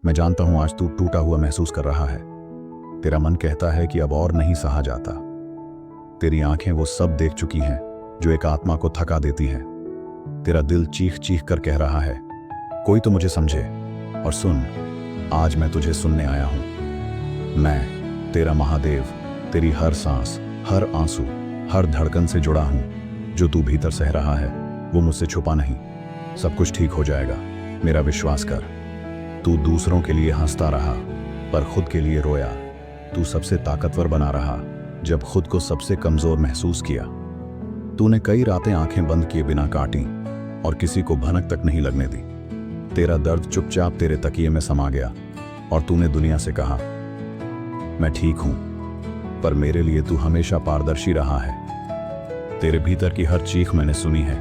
मैं जानता हूं आज तू टूटा हुआ महसूस कर रहा है। तेरा मन कहता है कि अब और नहीं सहा जाता। तेरी आंखें वो सब देख चुकी हैं जो एक आत्मा को थका देती हैं। तेरा दिल चीख चीख कर कह रहा है, कोई तो मुझे समझे और सुन। आज मैं तुझे सुनने आया हूं। मैं तेरा महादेव, तेरी हर सांस, हर आंसू, हर धड़कन से जुड़ा हूं। जो तू भीतर सह रहा है वो मुझसे छुपा नहीं। सब कुछ ठीक हो जाएगा, मेरा विश्वास कर। तू दूसरों के लिए हंसता रहा पर खुद के लिए रोया। तू सबसे ताकतवर बना रहा जब खुद को सबसे कमजोर महसूस किया। तूने कई रातें आंखें बंद किए बिना काटी और किसी को भनक तक नहीं लगने दी। तेरा दर्द चुपचाप तेरे तकिए में समा गया और तूने दुनिया से कहा, मैं ठीक हूं। पर मेरे लिए तू हमेशा पारदर्शी रहा है। तेरे भीतर की हर चीख मैंने सुनी है।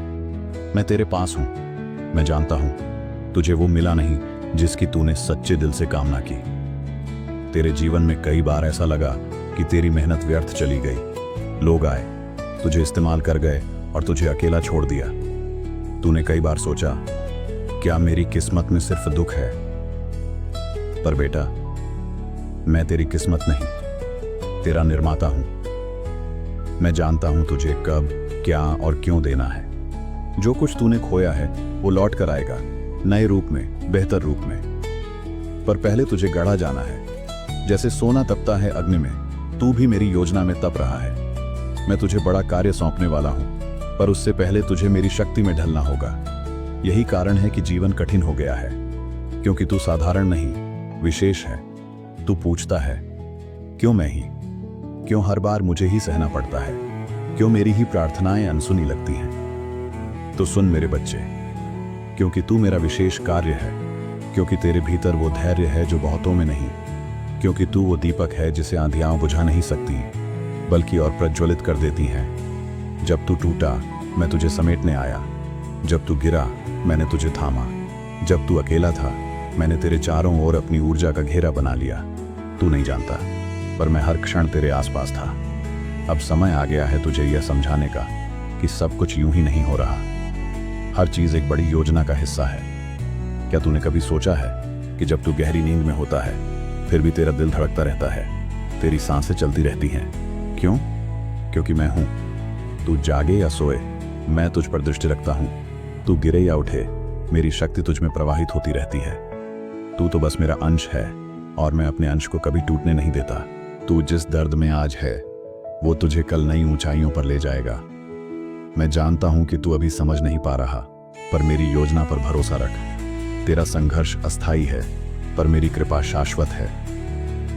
मैं तेरे पास हूं। मैं जानता हूं तुझे वो मिला नहीं जिसकी तूने सच्चे दिल से कामना की। तेरे जीवन में कई बार ऐसा लगा कि तेरी मेहनत व्यर्थ चली गई। लोग आए, तुझे इस्तेमाल कर गए और तुझे अकेला छोड़ दिया। तूने कई बार सोचा, क्या मेरी किस्मत में सिर्फ दुख है? पर बेटा, मैं तेरी किस्मत नहीं, तेरा निर्माता हूं। मैं जानता हूं तुझे कब, क्या और क्यों देना है। जो कुछ तूने खोया है वो लौट कर आएगा, नए रूप में, बेहतर रूप में। पर पहले तुझे गढ़ा जाना है। जैसे सोना तपता है अग्नि में, तू भी मेरी योजना में तप रहा है। मैं तुझे बड़ा कार्य सौंपने वाला हूं, पर उससे पहले तुझे मेरी शक्ति में ढलना होगा। यही कारण है कि जीवन कठिन हो गया है, क्योंकि तू साधारण नहीं, विशेष है। तू पूछता है, क्यों मैं ही? क्यों हर बार मुझे ही सहना पड़ता है? क्यों मेरी ही प्रार्थनाएं अनसुनी लगती हैं? तो सुन मेरे बच्चे, क्योंकि तू मेरा विशेष कार्य है। क्योंकि तेरे भीतर वो धैर्य है जो बहुतों में नहीं। क्योंकि तू वो दीपक है जिसे आंधियां बुझा नहीं सकती, बल्कि और प्रज्वलित कर देती हैं। जब तू टूटा, मैं तुझे समेटने आया। जब तू गिरा, मैंने तुझे थामा। जब तू अकेला था, मैंने तेरे चारों ओर अपनी ऊर्जा का घेरा बना लिया। तू नहीं जानता, पर मैं हर क्षण तेरे आसपास था। अब समय आ गया है तुझे यह समझाने का कि सब कुछ यूं ही नहीं हो रहा। हर चीज एक बड़ी योजना का हिस्सा है। क्या तूने कभी सोचा है कि जब तू गहरी नींद में होता है फिर भी तेरा दिल धड़कता रहता है, तेरी सांसें चलती रहती हैं? क्यों? क्योंकि मैं हूं। तू जागे या सोए, मैं तुझ पर दृष्टि रखता हूं। तू गिरे या उठे, मेरी शक्ति तुझ में प्रवाहित होती रहती है। तू तो बस मेरा अंश है और मैं अपने अंश को कभी टूटने नहीं देता। तू जिस दर्द में आज है वो तुझे कल नई ऊंचाइयों पर ले जाएगा। मैं जानता हूं कि तू अभी समझ नहीं पा रहा, पर मेरी योजना पर भरोसा रख। तेरा संघर्ष अस्थायी है, पर मेरी कृपा शाश्वत है।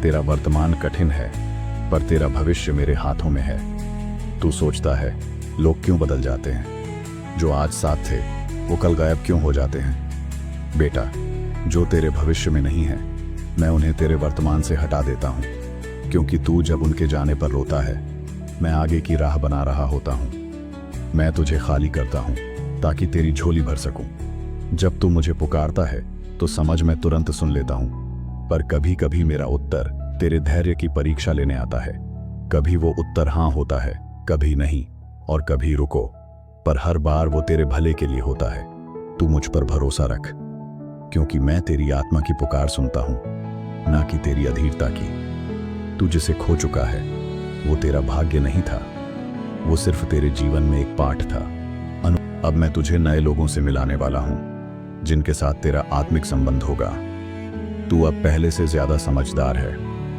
तेरा वर्तमान कठिन है, पर तेरा भविष्य मेरे हाथों में है। तू सोचता है, लोग क्यों बदल जाते हैं? जो आज साथ थे वो कल गायब क्यों हो जाते हैं? बेटा, जो तेरे भविष्य में नहीं है, मैं उन्हें तेरे वर्तमान से हटा देता हूं। क्योंकि तू जब उनके जाने पर रोता है, मैं आगे की राह बना रहा होता हूं। मैं तुझे खाली करता हूं ताकि तेरी झोली भर सकूं। जब तू मुझे पुकारता है तो समझ मैं तुरंत सुन लेता हूं, पर कभी कभी मेरा उत्तर तेरे धैर्य की परीक्षा लेने आता है। कभी वो उत्तर हां होता है, कभी नहीं, और कभी रुको, पर हर बार वो तेरे भले के लिए होता है। तू मुझ पर भरोसा रख, क्योंकि मैं तेरी आत्मा की पुकार सुनता हूं, ना कि तेरी अधीरता की। तू जिसे खो चुका है वो तेरा भाग्य नहीं था, वो सिर्फ तेरे जीवन में एक पाठ था। अब मैं तुझे नए लोगों से मिलाने वाला हूं, जिनके साथ तेरा आत्मिक संबंध होगा। तू अब पहले से ज्यादा समझदार है,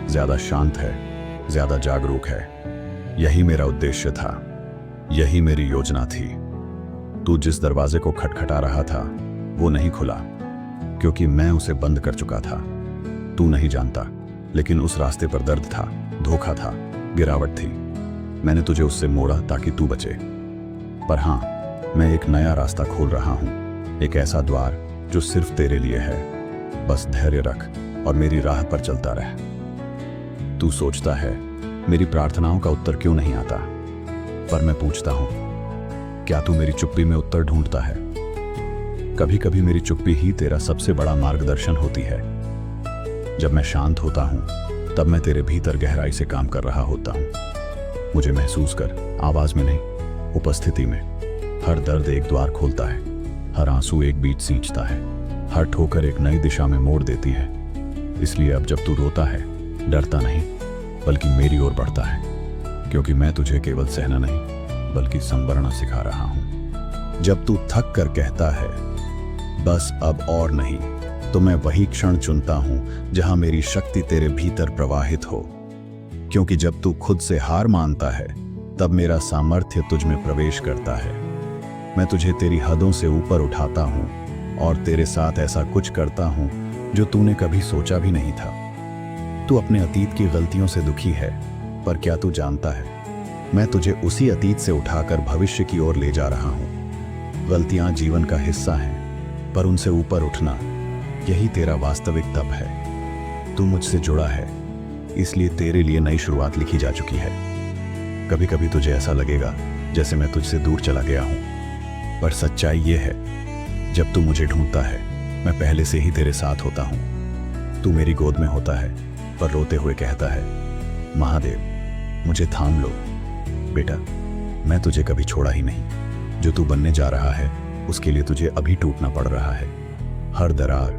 ज्यादा शांत है, ज्यादा जागरूक है। यही मेरा उद्देश्य था, यही मेरी योजना थी। तू जिस दरवाजे को खटखटा रहा था वो नहीं खुला, क्योंकि मैं उसे बंद कर चुका था। तू नहीं जानता, लेकिन उस रास्ते पर दर्द था, धोखा था, गिरावट थी। मैंने तुझे उससे मोड़ा ताकि तू बचे। पर हां, मैं एक नया रास्ता खोल रहा हूं, एक ऐसा द्वार जो सिर्फ तेरे लिए है। बस धैर्य रख और मेरी राह पर चलता रह। तू सोचता है, मेरी प्रार्थनाओं का उत्तर क्यों नहीं आता? पर मैं पूछता हूं, क्या तू मेरी चुप्पी में उत्तर ढूंढता है? कभी कभी मेरी चुप्पी ही तेरा सबसे बड़ा मार्गदर्शन होती है। जब मैं शांत होता हूं, तब मैं तेरे भीतर गहराई से काम कर रहा होता हूं। मुझे महसूस कर, आवाज में नहीं, उपस्थिति में। हर दर्द एक द्वार खोलता है, हर आंसू एक बीट सींचता है, हर ठोकर एक नई दिशा में मोड़ देती है। इसलिए अब जब तू रोता है, डरता नहीं बल्कि मेरी ओर बढ़ता है, क्योंकि मैं तुझे केवल सहना नहीं बल्कि संवरना सिखा रहा हूं। जब तू थक कर कहता है बस अब और नहीं, तो मैं वही क्षण चुनता हूं जहां मेरी शक्ति तेरे भीतर प्रवाहित हो, क्योंकि जब तू खुद से हार मानता है तब मेरा सामर्थ्य तुझ में प्रवेश करता है। मैं तुझे तेरी हदों से ऊपर उठाता हूं और तेरे साथ ऐसा कुछ करता हूं जो तूने कभी सोचा भी नहीं था। तू अपने अतीत की गलतियों से दुखी है, पर क्या तू जानता है, मैं तुझे उसी अतीत से उठाकर भविष्य की ओर ले जा रहा हूं। गलतियां जीवन का हिस्सा हैं, पर उनसे ऊपर उठना यही तेरा वास्तविक तप है। तू मुझसे जुड़ा है, इसलिए तेरे लिए नई शुरुआत लिखी जा चुकी है। कभी कभी तुझे ऐसा लगेगा जैसे मैं तुझसे दूर चला गया हूं, पर सच्चाई यह है, जब तू मुझे ढूंढता है मैं पहले से ही तेरे साथ होता हूं। तू मेरी गोद में होता है, पर रोते हुए कहता है, महादेव मुझे थाम लो। बेटा, मैं तुझे कभी छोड़ा ही नहीं। जो तू बनने जा रहा है उसके लिए तुझे अभी टूटना पड़ रहा है। हर दरार,